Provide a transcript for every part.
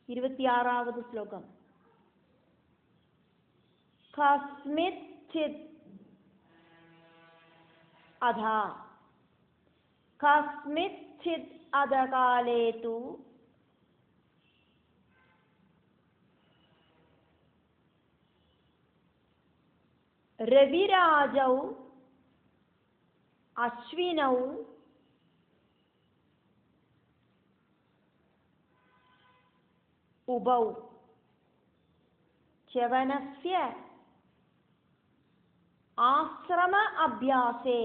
26வது ശ്ലോകം. കസ്മിച്ഛിത് അധ കസ്മിച്ഛിത് അധകാലേ തു രവിരാജൗ അശ്വിനൗ ഉഭൗ ച്യവനസ്യ ആശ്രമ അഭ്യാസേ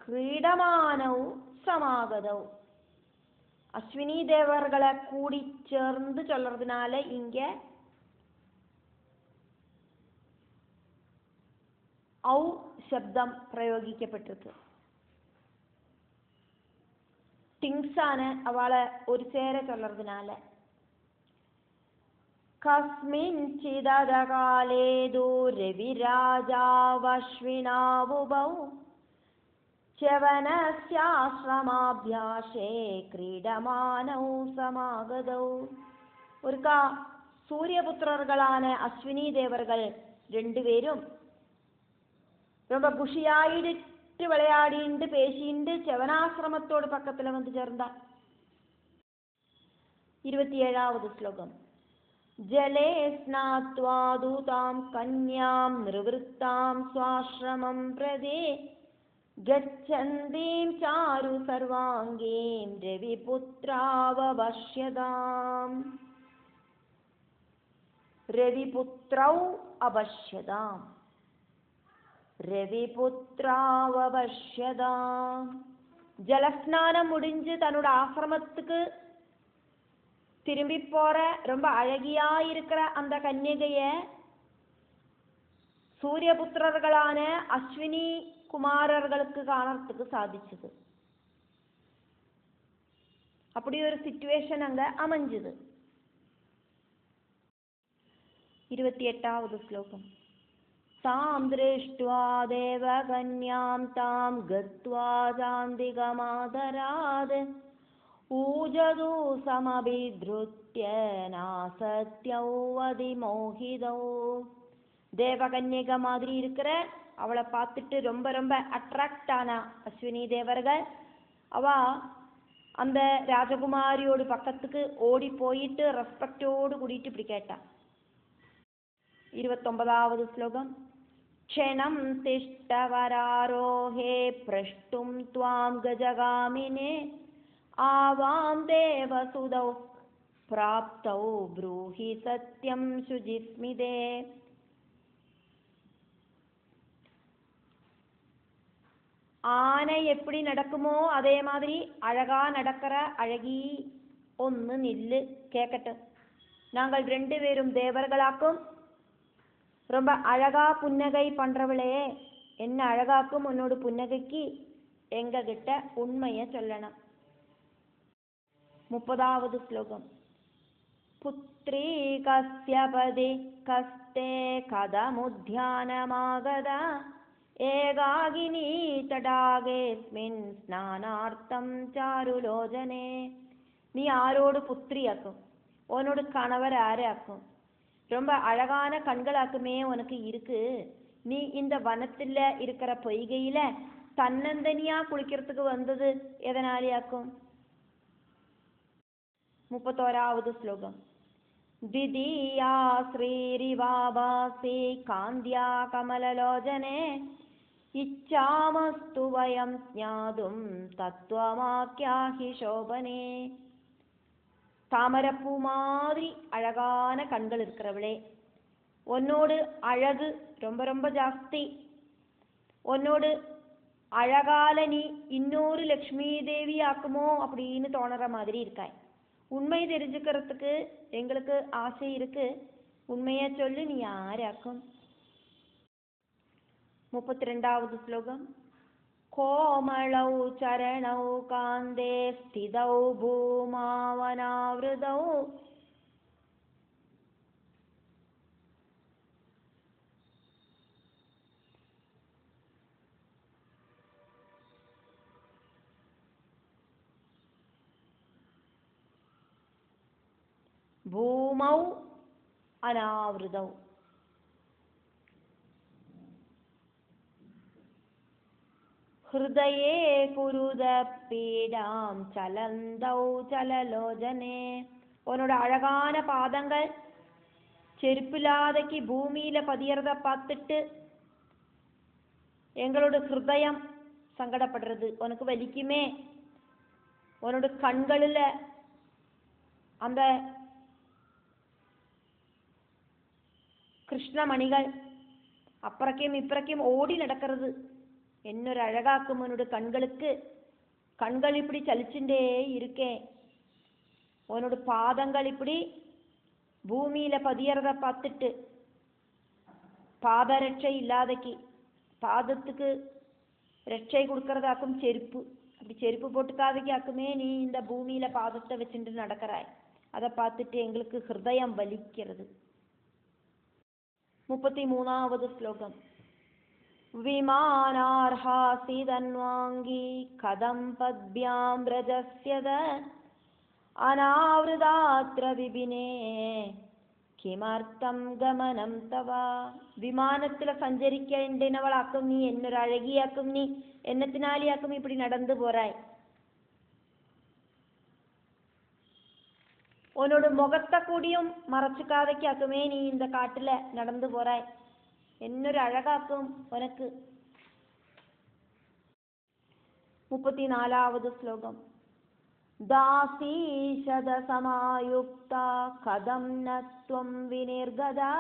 ക്രീഡമാനൗ സമാഗതൗ. അശ്വിനി ദേവർകളെ കൂടി ചേർന്ന് ചൊല്ലறதுனால இங்க ഔ ശബ്ദം പ്രയോഗിക്കപ്പെട്ടിருக்கு. തിങ്സ് ആണ് അവളെ ഒരു ചേരെ ചൊല്ലறதுனால. കസ്മിഞ്ചിദധകാലേ തു രവിരാജാവശ്വിനാവുഭൗ ച്യവനസ്യാശ്രമാഭ്യാസേ ക്രീഡമാനൗ സമാഗതൗ. ഒരു സൂര്യപുത്രர்களான അശ്വിനി ദേവർകൾ രണ്ടുപേരും ரொம்ப குஷியாயிட்டு விளையாடிண்டு பேசிண்டு ച്യവനാശ്രമത്തോട് பக்கத்துல வந்து ചേർந்த. 27வது ശ്ലോകം. ജലേ സ്നാത്വാ ദൂതാം കന്യാം നിവൃത്താം സ്വാശ്രമം പ്രദേ ഗച്ഛന്തീം ചാരു സർവാംഗീം രവിപുത്രാവപശ്യതാം. രവിപുത്രൗ അപശ്യതാം. രവിപുത്രാവപശ്യതാം. ஜலஸ்நானம் முடிஞ்சு தன்னோட ஆசிரமத்துக்கு திரும்பி போற ரொம்ப அழகியா இருக்கிற அந்த கன்னிகைய சூரியபுத்திரர்களான அஸ்வினி குமாரர்களுக்கு காணறதுக்கு சாதிச்சது. அப்படி ஒரு சிச்சுவேஷன் அங்க அமைஞ்சது. 28வது ശ്ലോകം. താം ദൃഷ്ട്വാ ദേവകന്യാം താം ഗത്വാ ചാന്ദികമാദരാത് ഊജതു സമഭിധൃത്യ നാസത്യൗ അതിമോഹിതൗ. தேவகன்யக மாதிரி இருக்கிற அவளை பார்த்துட்டு ரொம்ப ரொம்ப அட்ராக்ட் ஆனா அஸ்வினி தேவர்கள். அவ அந்த ராஜகுமாரியோடு பக்கத்துக்கு ஓடி போயிட்டு ரெஸ்பெக்டோடு கூட்டிட்டு இப்படி கேட்டா. 29வது ശ്ലോകം. ക്ഷണം തിഷ്ടവരാരോഹേ പ്രഷ്ടും ത്വാം ഗജഗാമിനേ ആവാം ദേവസുതൗ പ്രാപ്തൗ ബ്രൂഹി സത്യം ശുചിസ്മിതേ. ஆனை எப்படி நடக்குமோ அதே மாதிரி அழகா நடக்கிற அழகி ஒன்னு நில்லு கேட்கட்டும். நாங்கள் 2 பேரும் தேவர்களாக்கும். ரொம்ப அழகா புன்னகை பண்றவளே, என்ன அழகாக்கும் உன்னோட புன்னகைக்கு எங்க கிட்ட உண்மைய சொல்லணும். 30வது ശ്ലോകം. புத்ரீ கஸ்யபதி கஸ்தே கதமுத்யானமாகத ഏകാകിനീ തടാകേസ്മിൻ സ്നാനാർത്ഥം ചാരുലോചനേ. നീ ആരോട് പുത്രിയാക്കും? உன்னோட கணவர் யாராக்கும்? ரொம்ப அழகான கண்களாக்குமே உனக்கு இருக்கு. நீ இந்த வனத்துல இருக்கிற பொய்கையில தன்னந்தனியா குளிக்கிறதுக்கு வந்தது எதனாலேயாக்கும்? 31வது ശ്ലോകം. ദ്വിതീയാ ശ്രീരിവാഭാസി കാന്ത്യാ കമലലോചനേ ഇച്ഛാമസ്തു വയം ജ്ഞാതും തത്വമാഖ്യാഹി ശോഭനേ. தாமரப்பூ மாதிரி அழகான கண்கள் இருக்கிறவளே, உன்னோடு அழகு ரொம்ப ரொம்ப ஜாஸ்தி. உன்னோடு அழகால நீ இன்னொரு லக்ஷ்மி தேவி ஆக்குமோ அப்படின்னு தோணுற மாதிரி இருக்காய். உண்மை தெரிஞ்சுக்கிறதுக்கு எங்களுக்கு ஆசை இருக்கு. உண்மைய சொல்லு, நீ யாராக்கும்? 32வது ശ്ലോകം. കോമളൗ ചരണൗ കാന്തേ സ്ഥിതൗ ഭൂമാവനാവൃതൗ பூமௌ அனாவிருதௌ. ഹൃദയേ കുരുത പീഡാം ചലന്തൗ ചലലോചനേ. உன்னோட அழகான பாதங்கள் செருப்பில்லாதக்கு பூமியில பதியறத பார்த்துட்டு எங்களோட ஹிருதயம் சங்கடப்படுறது. உனக்கு வலிக்குமே. உன்னோட கண்களில் அந்த கிருஷ்ணமணிகள் அப்புறக்கையும் இப்புறக்கையும் ஓடி நடக்கிறது. என்னொரு அழகாக்கும் உன்னோட கண்களுக்கு. கண்கள் இப்படி சலிச்சுட்டே இருக்கேன். உன்னோட பாதங்கள் இப்படி பூமியில பதியறத பார்த்துட்டு பாதரட்சை இல்லாதக்கு பாதத்துக்கு ரட்சை கொடுக்கறதாக்கும் செருப்பு. அப்படி செருப்பு போட்டுக்காதக்கு ஆக்குமே நீ இந்த பூமியில பாதத்தை வச்சுட்டு நடக்கிறாய். அதை பார்த்துட்டு எங்களுக்கு ஹிருதயம் வலிக்கிறது. 33வது ஸ்லோகம். விமானார்ஹாசி தன்வாங்கி கதம் பத்பியாம் ரஜஸ்யத அனாவிருதாத்ர விபினே கிமர்த்தம் கமனம் தவா. விமானத்துல சஞ்சரிக்கின்றவளாக்கும் நீ, என்னொரு அழகியாக்கும் நீ, என்னத்தினாலியாக்கும் இப்படி நடந்து போறாய். உன்னோட முகத்தை கூடியும் மறைச்சுக்காதைக்காக்குமே நீ இந்த காட்டுல நடந்து போறாய். என்னொரு அழகாக்கும் உனக்கு. 34வது ஸ்லோகம். தாசீஷத சமாயுக்தா கதம் நத்வம் விநிர்கதா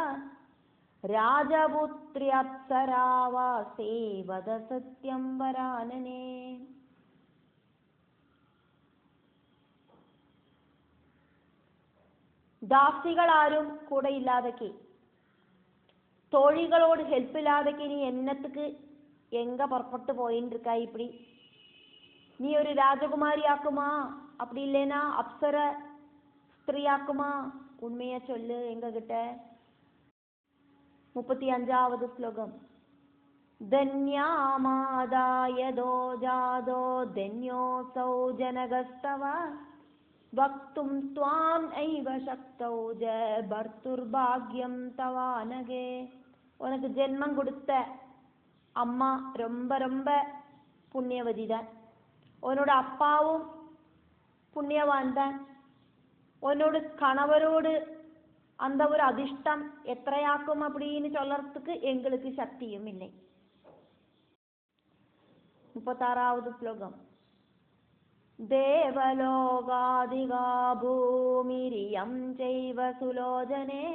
ராஜபுத்ரி அப்சராவாசே வத சத்யம் வரானனே. தாசிகள் ஆரும் கூட இல்லாதக்கி, தோழிகளோடு ஹெல்ப் இல்லாதக்கி நீ என்னத்துக்கு எங்க புறப்பட்டு போயின்னு இருக்காய் இப்படி? நீ ஒரு ராஜகுமாரி ஆக்குமா? அப்படி இல்லைனா அப்சர ஸ்திரீ ஆக்குமா? உண்மைய சொல்லு எங்க கிட்ட. 35வது ஸ்லோகம். தன்யாமாதாய தோஜாதோ தன்யோசௌ ஜனகஸ்தவா வக்தும் த்வாம் ஐவ சக்தௌ ஜ பர்துர்பாக்யம் தவானகே. உனக்கு ஜென்மம் கொடுத்த அம்மா ரொம்ப ரொம்ப புண்ணியவதி தான். உன்னோட அப்பாவும் புண்ணியவான் தான். உன்னோட கணவரோடு அந்த ஒரு அதிர்ஷ்டம் எத்தையாக்கும் அப்படின்னு சொல்றதுக்கு எங்களுக்கு சக்தியும் இல்லை. 36வது ஸ்லோகம். தேவலோகாதிகா பூமிரியம் செய்வ சுலோஜனே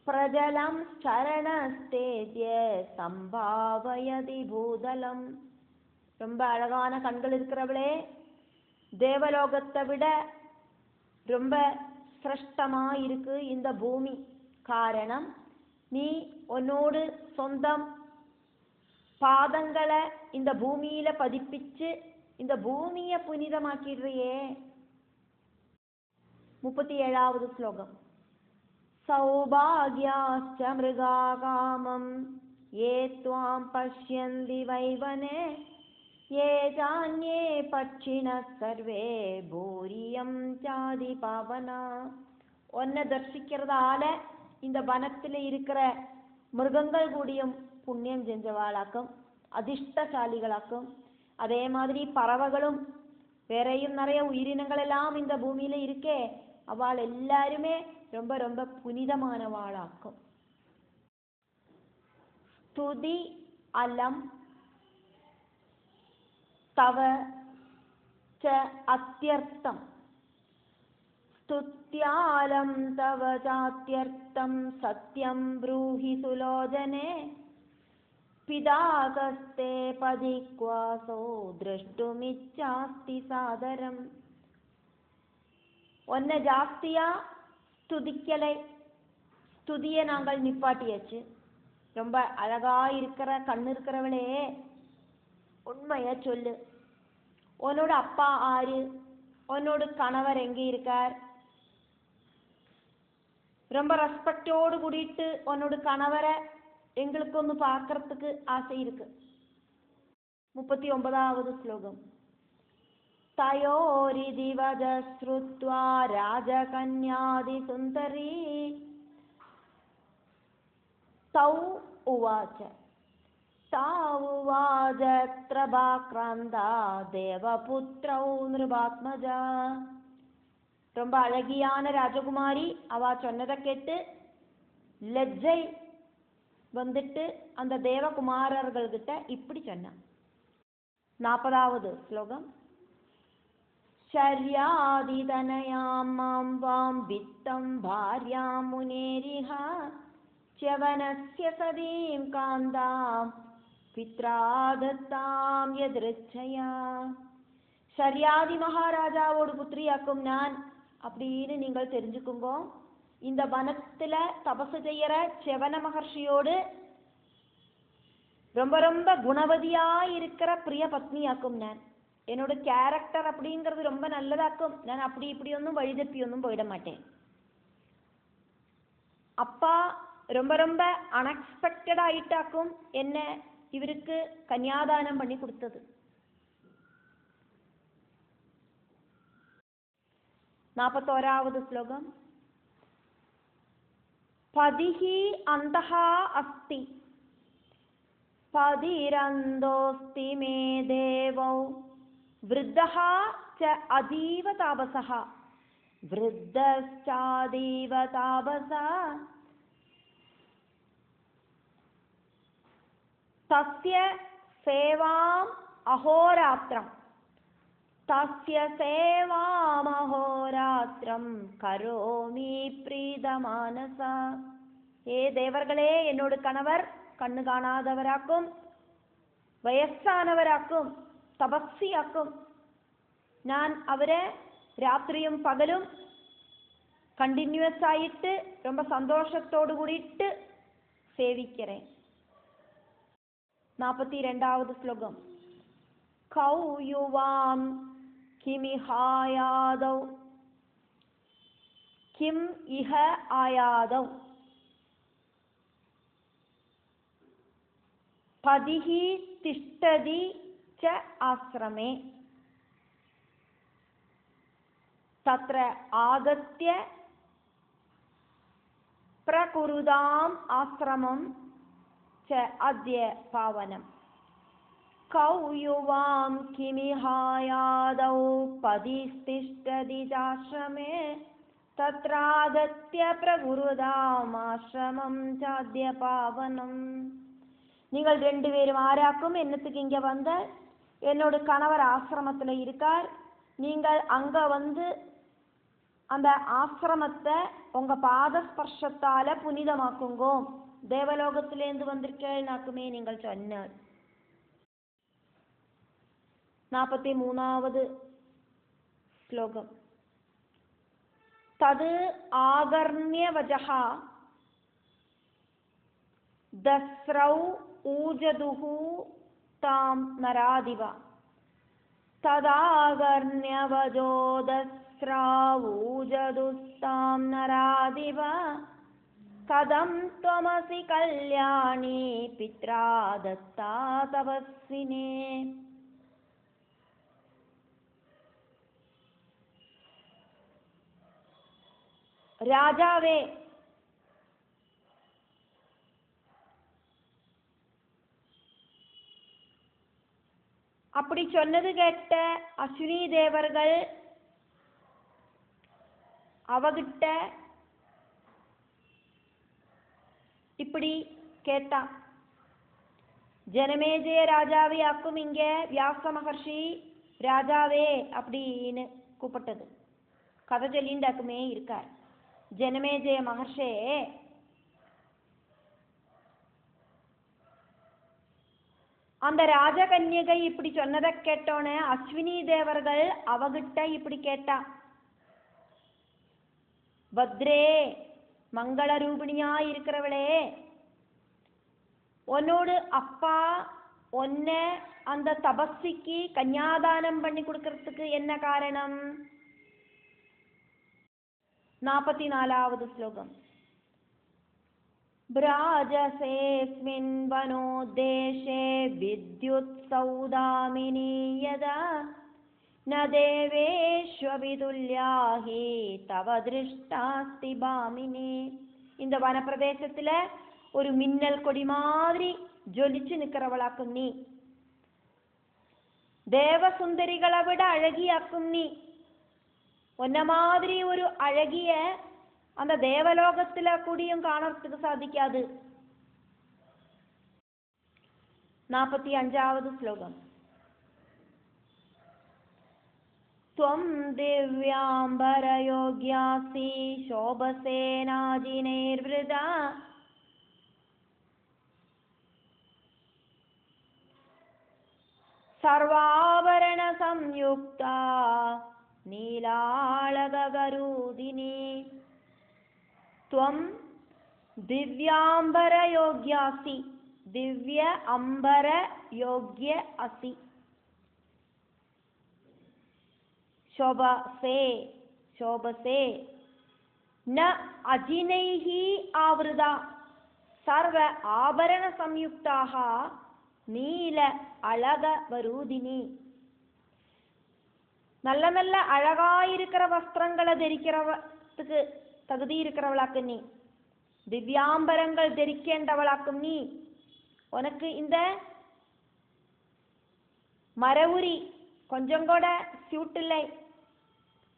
பிரஜலம் சரணஸ்தேத்ய சம்பாவயதி பூதலம். ரொம்ப அழகான கண்கள் இருக்கிறவளே, தேவலோகத்தை விட ரொம்ப சிரேஷ்டமா இருக்கு இந்த பூமி. காரணம் நீ உன்னோடு சொந்தம் பாதங்களை இந்த பூமியில பதிப்பிச்சு இந்த பூமியை புனிதமாக்கிடுறியே. 37வது ஸ்லோகம். சௌபாக்யாஸ்ச மிருகா காமம் ஏ த்வாம் பஷ்யந்தி வைவனே ஏ ஜான்யே பட்சிண சர்வே பூரியம் சாதி பாவனா. ஒன்னை தர்சிக்கிறதால இந்த வனத்தில் இருக்கிற மிருகங்கள் கூடியும் புண்ணியம் செஞ்சவாளாக்கும், அதிர்ஷ்டசாலிகளாக்கும். அதே மாதிரி பறவைகளும் வேறையும் நிறைய உயிரினங்கள் எல்லாம் இந்த பூமியில இருக்கே, அவள் எல்லாருமே ரொம்ப ரொம்ப புனிதமானவாளாக்கும். ஸ்துதி அலம் தவ ச அத்யர்த்தம் ஸ்துத்யாலம் தவ சாத்யர்த்தம் சத்யம் ப்ரூஹி சுலோஜனே பிதாகஸ்தே பதிக்வாசோ திருஷ்டுமிச்சாஸ்தி சாதரம். ஒன்ன ஜாஸ்தியா ஸ்துதிக்கலை, ஸ்துதியை நாங்கள் நிப்பாட்டியாச்சு. ரொம்ப அழகா இருக்கிற கண்ணு இருக்கிறவளே, உண்மைய சொல்லு. உன்னோட அப்பா ஆரு? உன்னோட கணவர் எங்கே இருக்கார்? ரொம்ப ரெஸ்பெக்டோடு கூடிட்டு உன்னோட கணவரை எங்களுக்கு ஒன்று பார்க்கறதுக்கு ஆசை இருக்கு. 39வது ஸ்லோகம். तयोरिति वद श्रुत्वा राजकन्यादिसुन्दरी तौ उवाच तावुवाच त्रभाक्रान्ता देवपुत्रौ நிருபாத்மஜா. ரொம்ப அழகியான ராஜகுமாரி அவ சொன்னதை கேட்டு லஜ்ஜை வந்துட்டு அந்த தேவகுமாரர்கள்கிட்ட இப்படி சொன்னான். 40வது ஸ்லோகம். शर्यादितनयां मां वां वित्तं भार्यां मुनेरिह च्यवनस्य सदीं कान्तां पित्रा दत्तां यदृच्छया. ஷர்யாதி மகாராஜாவோடு புத்திரியாக்கும் நான் அப்படின்னு நீங்கள் தெரிஞ்சுக்குங்கோ. இந்த வனத்துல தபசு செய்யற செவன மகர்ஷியோடு ரொம்ப ரொம்ப குணவதியா இருக்கிற பிரிய பத்னியாக்கும் நான். என்னோட கேரக்டர் அப்படிங்கிறது ரொம்ப நல்லதாக்கும். நான் அப்படி இப்படி ஒன்றும் வழிதப்பி ஒன்றும் போயிட மாட்டேன். அப்பா ரொம்ப ரொம்ப அன்எக்ஸ்பெக்டட் ஆயிட்டாக்கும் என்ன இவருக்கு கன்யாதானம் பண்ணி கொடுத்தது. 41வது ஸ்லோகம். பதிஹி அந்தஹா அஸ்தி பதிரந்தோஸ்தி மே தேவௌ वृद्धः च अतीव तापसः वृद्धश्चातीव तापसः तस्य सेवाम् अहोरात्रं करोमि प्रीतमानसा. ஏ தேவர்களே, என்னோட கணவர் கண்ணு காணாதவராக்கும், வயசானவராக்கும், தபஸ்வியாக்கும். நான் அவரை ராத்திரியும் பகலும் கண்டினியூஸ் ஆயிட்டு ரொம்ப சந்தோஷத்தோடு கூடிட்டு சேவிக்கிறேன். 42வது ஸ்லோகம். கௌயுவாம் கிமிஹாயாதௌ கிம் இஹ ஆயாதௌ பதிஹி திஷ்டதி च आश्रमे तत्र आगत्य प्रकुरुदाम् आश्रमं च अद्य पावनम्. कौयुवां किमिहायादौ पदिस्तिष्ठति चाश्रमे तत्रागत्य प्रकुरुदाम् आश्रमं च अद्य पावनम्. நீங்கள் 2 பேரும் ஆராக்கும் என்னத்துக்கு இங்க வந்த? என்னோட கணவர் ஆசிரமத்தில் இருக்கார். நீங்கள் அங்க வந்து அந்த ஆசிரமத்தை உங்க பாத ஸ்பர்ஷத்தால புனிதமாக்குங்கோ. தேவலோகத்திலேருந்து வந்திருக்கேனாக்குமே நீங்கள் சொன்னார். 43வது ஸ்லோகம். தது ஆகர்ணிய வஜஹா தஸ்ரௌ ऊजदुहु तां नरादिव तदागर्ण्यवजोदस्रावूजदुस्तां नरादिव कदं त्वमसि कल्याणी पित्रा दत्ता तपस्विने. ராஜாவே, அப்படி சொன்னது கேட்ட அஸ்வினி தேவர்கள் அவகிட்ட இப்படி கேட்டா. ஜனமேஜய ராஜாவே ஆக்கும் இங்க வியாச மகர்ஷி ராஜாவே அப்படின்னு கூப்பிட்டது. கதை சொல்லிண்டாக்குமே இருக்கார். ஜனமேஜய மகர்ஷே, அந்த ராஜகன்யகை இப்படி சொன்னதை கேட்டோன்னு அஸ்வினி தேவர்கள் அவகிட்ட இப்படி கேட்டா. பத்ரே, மங்கள ரூபிணியா இருக்கிறவளே, உன்னோடு அப்பா ஒன்ன அந்த தபஸ்விக்கு கன்யாதானம் பண்ணி கொடுக்கறதுக்கு என்ன காரணம்? 44வது ஸ்லோகம். ब्राजसेऽस्मिन् वनोद्देशे विद्युत्सौदामिनी यदा ந தேவேஷ்வபிதுல்யாஹி தவ திருஷ்டாஸ்தி பாமினே. இந்த வனப்பிரதேசத்துல ஒரு மின்னல் கொடி மாதிரி ஜொலிச்சு நிக்கிறவளாக்கும் நீ. தேவசுந்தரிகளை விட அழகியாக்கும் நீ. ஒன்ன மாதிரி ஒரு அழகிய அந்த தேவலோகத்துல கூடியும் காணறதுக்கு சாதிக்காது. 45வது ஸ்லோகம். த்வம் திவ்யாம்பர யோக்யாசி சோபசேனாஜினேர்வ்ருதா சர்வாபரண சம்யுக்தா நீலாளககரூதினி. த்வம் திவ்யாம்பர யோக்யாசி, திவ்ய அம்பர யோக்ய அசி. शोभसे शोभसे न अजिनैः आवृता सर्व आभरण संयुक्ताः நீல அழகவரூதினி. நல்ல நல்ல அழகாயிருக்கிற வஸ்திரங்களை தரிக்கிறதுக்கு தகுதி இருக்கிறவளாக்கும் நீ. திவ்யாம்பரங்கள் தரிக்கின்றவளாக்கும் நீ. உனக்கு இந்த மரவுரி கொஞ்சம் கூட சூட் இல்லை.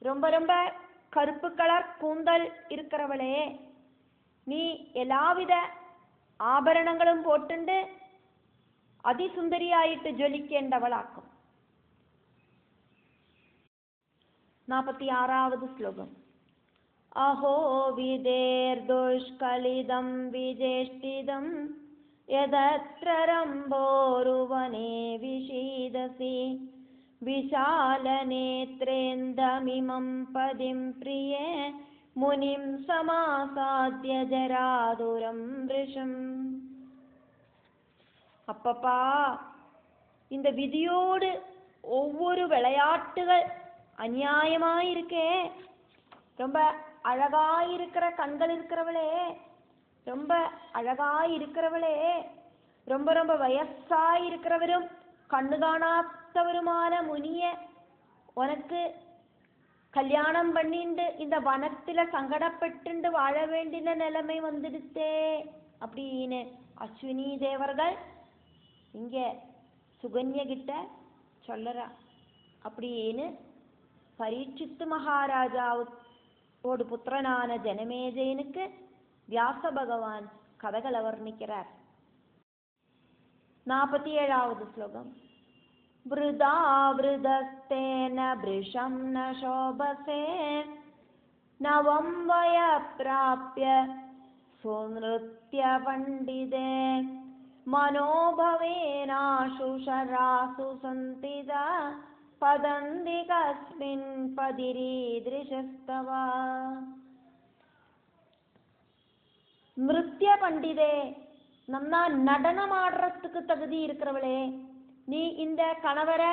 ரொம்ப ரொம்ப கருப்பு கலர் கூந்தல் இருக்கிறவளே, நீ எல்லாவித ஆபரணங்களும் போட்டுண்டு அதிசுந்தரியாயிட்டு ஜொலிக்கின்றவளாக்கும். 46வது ஸ்லோகம். அஹோ விதேர்துஷ்கலிதம் விஜேஷ்டிதம் யதத்ர ரம்போருவனே விஷீதசி விஷாலநேத்ரேந்தமிமம் பதிம் பிரியே முனிம் சமாசாத்ய ஜராதுரம் ரிஷம். அப்பப்பா, இந்த விதியோடு ஒவ்வொரு விளையாட்டுகள் அநியாயமாயிருக்கே. ரொம்ப அழகாயிருக்கிற கண்கள் இருக்கிறவளே, ரொம்ப அழகாயிருக்கிறவளே, ரொம்ப ரொம்ப வயசாயிருக்கிறவரும் கண்ணு காணாத்தவருமான முனிய உனக்கு கல்யாணம் பண்ணிண்டு இந்த வனத்துல சங்கடப்பட்டு வாழ வேண்டின நிலைமை வந்துடுத்தே அப்படின்னு அஸ்வினி தேவர்கள் இங்க சுகன்ய கிட்ட சொல்லறா. அப்படின்னு பரீட்சித்து மகாராஜாவோடு புத்திரனான ஜனமேஜயனுக்கு வியாச பகவான் கதைகளை வர்ணிக்கிறார். 47வது ஸ்லோகம். விருதா விருதஸ்தேன பிருஷம் ந சோபசே நவம் வய பிராப்ய சுநிருத்ய பண்டிதே மனோபவேனாசு ஷராசு சந்திதா பதந்தி கஸ்மின் பதிரீத்ரிஷஸ்தவா. நிருத்ய பண்டிதே, நன்னா நடனம் ஆடுறதுக்கு தகுதி இருக்கிறவளே, நீ இந்த கணவரை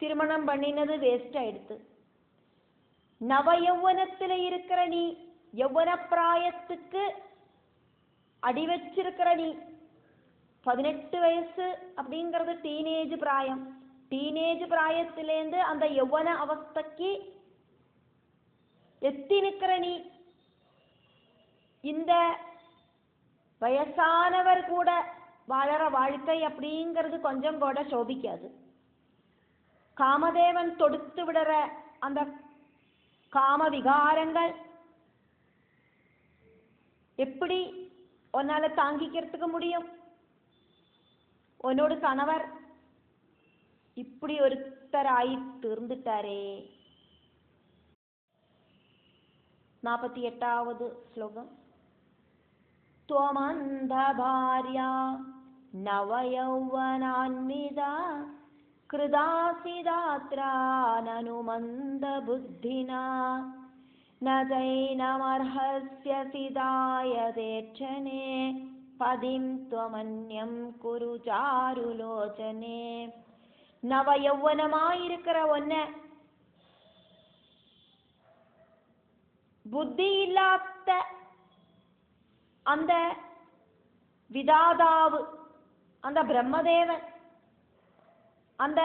திருமணம் பண்ணினது வேஸ்ட் ஆயிடுத்து. நவ யௌவனத்துல இருக்கிற நீ, யௌவன பிராயத்துக்கு அடி வச்சிருக்கிற நீ, 18 வயசு அப்படிங்கிறது டீனேஜ் பிராயம். டீனேஜ் பிராயத்திலேருந்து அந்த யௌவன அவஸ்தைக்கு எத்தி நிற்கிற நீ, இந்த வயசானவர் கூட வாழற வாழ்க்கை அப்படிங்கிறது கொஞ்சம் கூட சோபிக்காது. காமதேவன் தொடுத்து விடுற அந்த காம விகாரங்கள் எப்படி உன்னால தாங்கிக்கிறதுக்கு முடியும்? உன்னோட கணவர் இப்படி ஒருத்தராயி தீர்ந்துட்டாரே. 48வது ஸ்லோகம். त्वमन्ध भार्या नवयौवनान्विता कृदासिदात्रा ननु मन्दबुद्धिना न चैनमर्हस्यसि दायतेक्षणे पदिं त्वमन्यं कुरु चारुलोचने. நவயௌவனமாயிருக்கிற ஒன்ன புத்தி இல்லாத அந்த விதாதாவு, அந்த பிரம்மதேவன், அந்த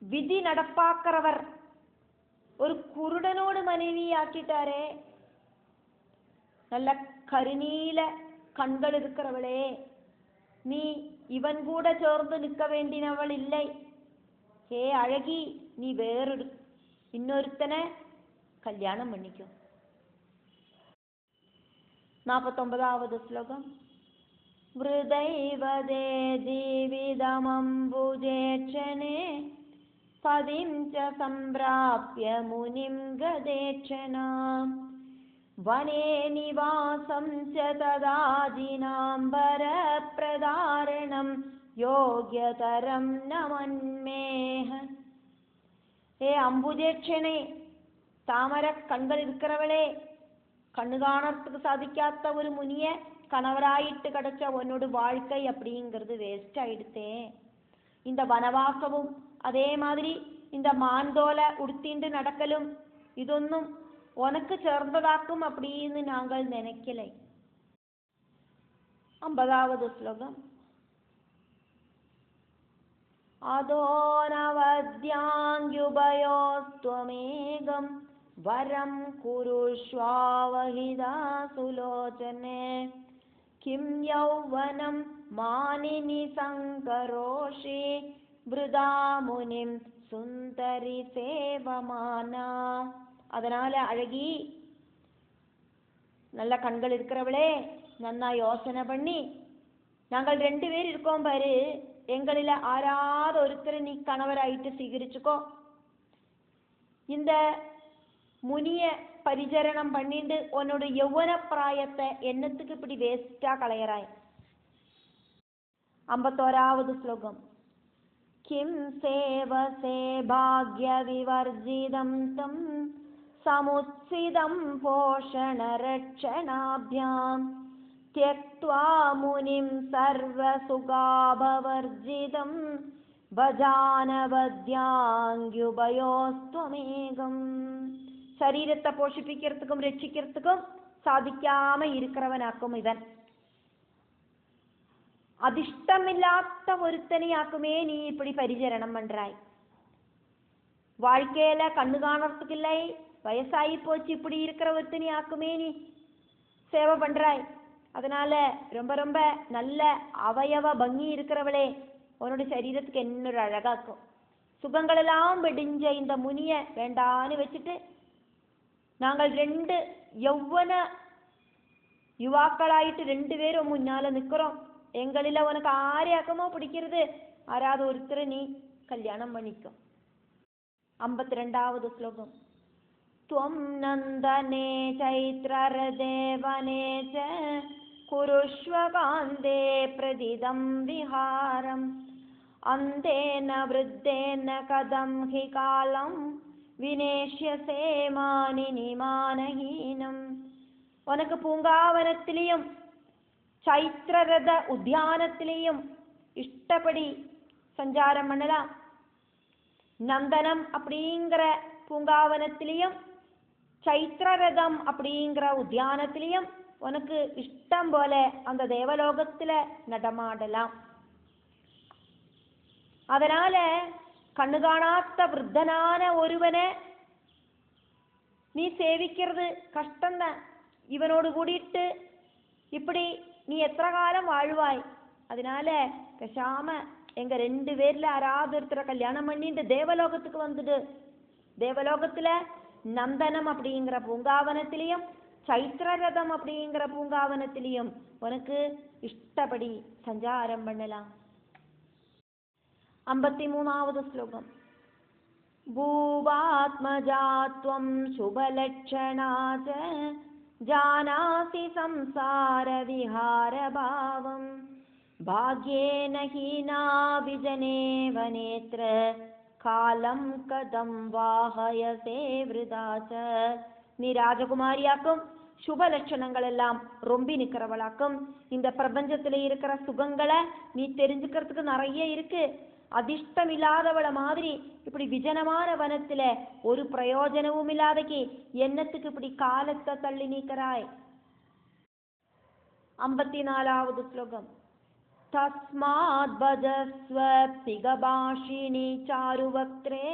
விதி நடப்பாக்கிறவர் ஒரு குருடனோடு மனைவியாக்கிட்டாரே. நல்ல கருநீல கண்கள் இருக்கிறவளே, நீ இவன் கூட சேர்ந்து நிற்க வேண்டினவள் இல்லை. ஹே அழகி, நீ இன்னொருத்தனை கல்யாணம் பண்ணிக்கும். 49வது ஸ்லோகம். விருதைவதே ஜீவிதமம்புஜேட்சணே பதிம் ச சம்பிராப்ய முனிம் கதேட்சணாம் வனே நிவாசம் ச ததாஜினாம்பர பிரதாரணம் யோக்யதரம் நமன்மேஹ. ஏ அம்புஜேட்சணே, தாமர கண்கள் இருக்கிறவளே, கண்ணு காணறதுக்கு சாதிக்காத ஒரு முனிய கணவராயிட்டு கிடைச்ச உன்னோட வாழ்க்கை அப்படிங்கிறது வேஸ்ட் ஆயிடுத்தே. இந்த வனவாசமும் அதே மாதிரி இந்த மாந்தோலை உடுத்திண்டு நடக்கலும் ഇതൊന്നും உனக்கு ചേർന്നതാക്കും அப்படின்னு நாங்கள் நினைக்கலை. 50வது ஸ்லோகம். அதோ நவத்யாங்யுபயோஸ்த்வமேகம் வரம் குருஷ்வாவஹிதா சுலோச்சனே கிம் யௌவனம் மானினி சங்கரோஷி விருதா முனிம் சுந்தரி சேவமானா. அதனால அழகி, நல்ல கண்கள் இருக்கிறவளே, நன்னா யோசனை பண்ணி, நாங்கள் 2 பேர் இருக்கோம் பாரு, எங்களில் ஆறாவது ஒருத்தரை நீ கணவராயிட்டு சீகரிச்சுக்கோ. இந்த முனிய பரிசரணம் பண்ணிட்டு உன்னோட யௌவன பிராயத்தை என்னத்துக்கு இப்படி வேஸ்டா களையறாய். 51வது ஸ்லோகம். கிம் சேவசே பாக்ய விவர்ஜிதம் தம் சமுத்சிதம் போஷண ரட்சணாப்யாம் த்யக்த்வா முனிம் சர்வ சுகாபவர்ஜிதம் பஜானவத்யாங்யுபயோஸ்த்வமேகம். சரீரத்தை போஷிப்பிக்கிறதுக்கும் ரட்சிக்கிறதுக்கும் சாதிக்காம இருக்கிறவனாக்கும் இவன். அதிர்ஷ்டமில்லாத ஒருத்தனையாக்குமே நீ இப்படி பரிசரணம் பண்றாய். வாழ்க்கையில கண்ணு காணறதுக்கு இல்லை, வயசாகி போச்சு, இப்படி இருக்கிற ஒருத்தனையாக்குமே நீ சேவை பண்றாய். அதனால ரொம்ப ரொம்ப நல்ல அவயவ பங்கி இருக்கிறவளே, உன்னோட சரீரத்துக்கு என்னொரு அழகாக்கும். சுகங்களெல்லாம் வெடிஞ்ச இந்த முனிய வேண்டான்னு வச்சுட்டு நாங்கள் 2 யௌவன யுவாக்களாயிட்டு 2 பேரும் முன்னால நிக்கிறோம். எங்களில உனக்கு ஆரையாக்கமோ பிடிக்கிறது, ஆறாவது ஒருத்தரை நீ கல்யாணம் பண்ணிக்கும். 52வது ஸ்லோகம். துவம் நந்தனே சைத்ரரதேவனே ச குருஷ்வகாந்தே பிரதிதம் விஹாரம் அந்தேன விருத்தேன கதம் ஹி காலம் வினேஷ்யசே மானினி மானஹீனம். உனக்கு பூங்காவனத்திலையும் சைத்ரரத உத்தியானத்திலையும் இஷ்டப்படி சஞ்சாரம் பண்ணலாம். நந்தனம் அப்படிங்கிற பூங்காவனத்திலையும் சைத்ரரதம் அப்படிங்கிற உத்தியானத்திலையும் உனக்கு இஷ்டம் போல அந்த தேவலோகத்துல நடமாடலாம். அதனால கண்ணு காணாத்த விருத்தனான ஒருவனை நீ சேவிக்கிறது கஷ்டம்தான். இவனோடு கூடிட்டு இப்படி நீ எத்தனை காலம் வாழ்வாய்? அதனால பேசாம எங்க 2 பேர்ல யாராவது ஒருத்தரை கல்யாணம் பண்ணிட்டு தேவலோகத்துக்கு வந்துடு. தேவலோகத்துல நந்தனம் அப்படிங்கிற பூங்காவனத்திலையும் சைத்ரரதம் அப்படிங்கிற பூங்காவனத்திலையும் உனக்கு இஷ்டப்படி சஞ்சாரம் பண்ணலாம். 53வது ஸ்லோகம். பூவாத்மஜாத்வம் சுபலட்சணாச்ச ஜானாசி சம்சார விஹார பாவம் பாக்யேன ஹீனாபிஜனேவ நேத்ர காலம் கதம் வாஹயசே விருதாச்ச. நீ ராஜகுமாரியாக்கும் சுப லட்சணங்கள் எல்லாம் ரொம்பி நிற்கிறவளாக்கும். இந்த பிரபஞ்சத்துல இருக்கிற சுகங்களை நீ தெரிஞ்சுக்கிறதுக்கு நிறைய இருக்கு. அதிர்ஷ்டம் இல்லாதவள மாதிரி இப்படி விஜனமான வனத்துல ஒரு பிரயோஜனமும் இல்லாதக்கு என்னத்துக்கு இப்படி காலத்தை தள்ளி நீக்கிறாய். 54வது ஸ்லோகம். தஸ்மாத் பஜஸ்வ பிகபாஷினி சாருவக்த்ரே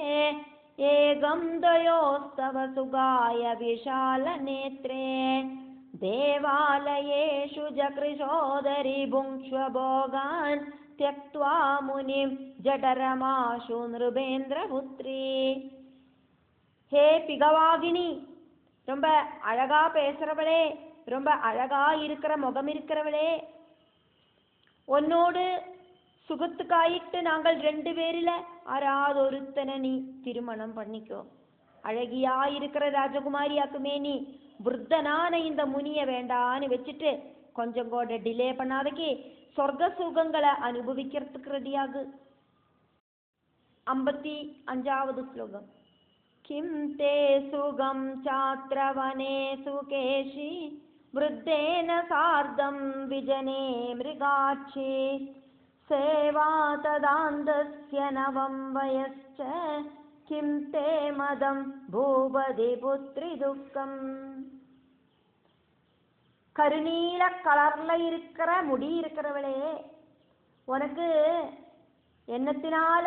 ஏகம் தயோஸ்தவ சுகாய விஷால நேத்ரே தேவாலயேஷு ஜக்ரிஷோதரி புங்க்ஷ்வ போகான் त्यक्त्वा मुनिं जठरमाशु नृपेन्द्रपुत्री. ஹே பிகவாகினி, ரொம்ப அழகா பேசுறவளே, ரொம்ப அழகா இருக்கிற முகம் இருக்கிறவளே, உன்னோடு சுகத்துக்காயிட்டு நாங்கள் 2 பேரில் ஆறாவது ஒருத்தனை நீ திருமணம் பண்ணிக்கோ. அழகியா இருக்கிற ராஜகுமாரியாக்குமே நீ விருத்தனான இந்த முனிய வேண்டான்னு வச்சுட்டு கொஞ்சம் கூட டிலே பண்ணாதக்கு சொர்க்க சுகங்களை அனுபவிக்கிறதுக்கு ரெடியாகு. 55வது ஸ்லோகம். கிம் தே சுகம் சாத்ரவனே சுகேஷி விருத்தேன சார்த்தம் விஜனே மிருகாட்சி சேவா ததாந்தஸ்ய நவம் வயஸ்ச கிம் தே மதம் பூபதி புத்ரி துக்கம். கருநீல கலர்ல இருக்கிற முடி இருக்கிறவளே, உனக்கு என்னத்தினால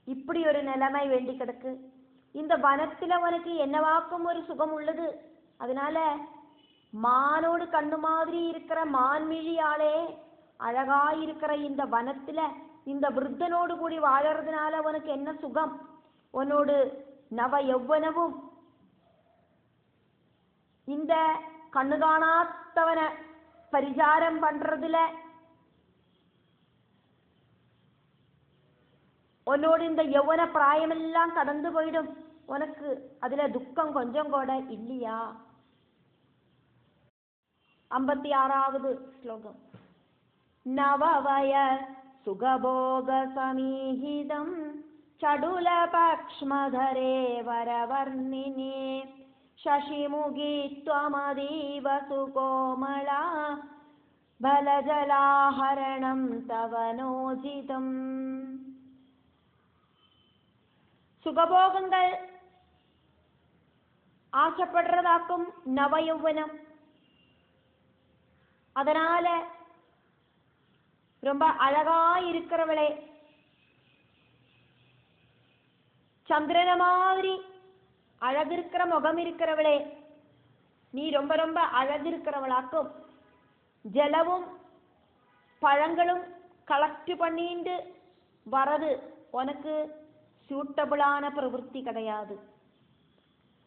இப்படி ஒரு நிலைமை வேண்டி கிடக்கு? இந்த வனத்துல உனக்கு என்னவாக்கும் ஒரு சுகம் உள்ளது? அதனால மானோடு கண்ணு மாதிரி இருக்கிற மான்மிழியாளே, அழகாயிருக்கிற இந்த வனத்துல இந்த விருத்தனோடு கூடி வாழறதுனால உனக்கு என்ன சுகம்? உன்னோடு நவ யௌவனமும் இந்த கண்ணு காணாத்தவனை பரிசாரம் பண்றதுல உன்னோடு இந்த யௌவன பிராயமெல்லாம் கடந்து போயிடும். உனக்கு அதுல துக்கம் கொஞ்சம் கூட இல்லையா? 56வது ஸ்லோகம். நவவய சுகபோக சமீஹிதம் சடுல பக்ஷ்மதரே வரவர்ணினே शशिमुगी त्वमदीव सुकोमला बलजलाहरणं तव नोजितम्. சுகபோகங்கள் ஆசைப்படுறதாக்கும் நவயௌவனம். அதனால ரொம்ப அழகா இருக்கிறவளே, சந்திரன மாதிரி அழகிருக்கிற முகம் இருக்கிறவளே, நீ ரொம்ப ரொம்ப அழகிருக்கிறவளாக்கும். ஜலவும் பழங்களும் கலெக்ட் பண்ணிட்டு வரது உனக்கு சூட்டபிளான பிரவൃத்தி கிடையாது.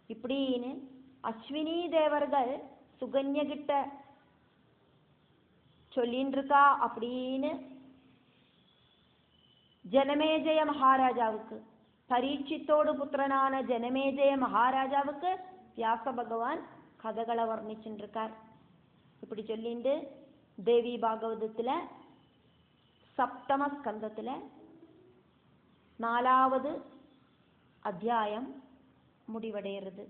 இப்படின்னு அஸ்வினி தேவர்கள் சுகன்ய கிட்ட சொல்லின்னு இருக்கா. அப்படின்னு ஜனமேஜய மகாராஜாவுக்கு, பரீட்சித்தோடு புத்திரனான ஜனமேஜய மகாராஜாவுக்கு வியாச பகவான் கதைகளை வர்ணிச்சுருக்கார். இப்படி சொல்லிட்டு தேவி பாகவதத்துல 7వ ஸ்கந்தத்துல 4வது அத்தியாயம் முடிவடைகிறது.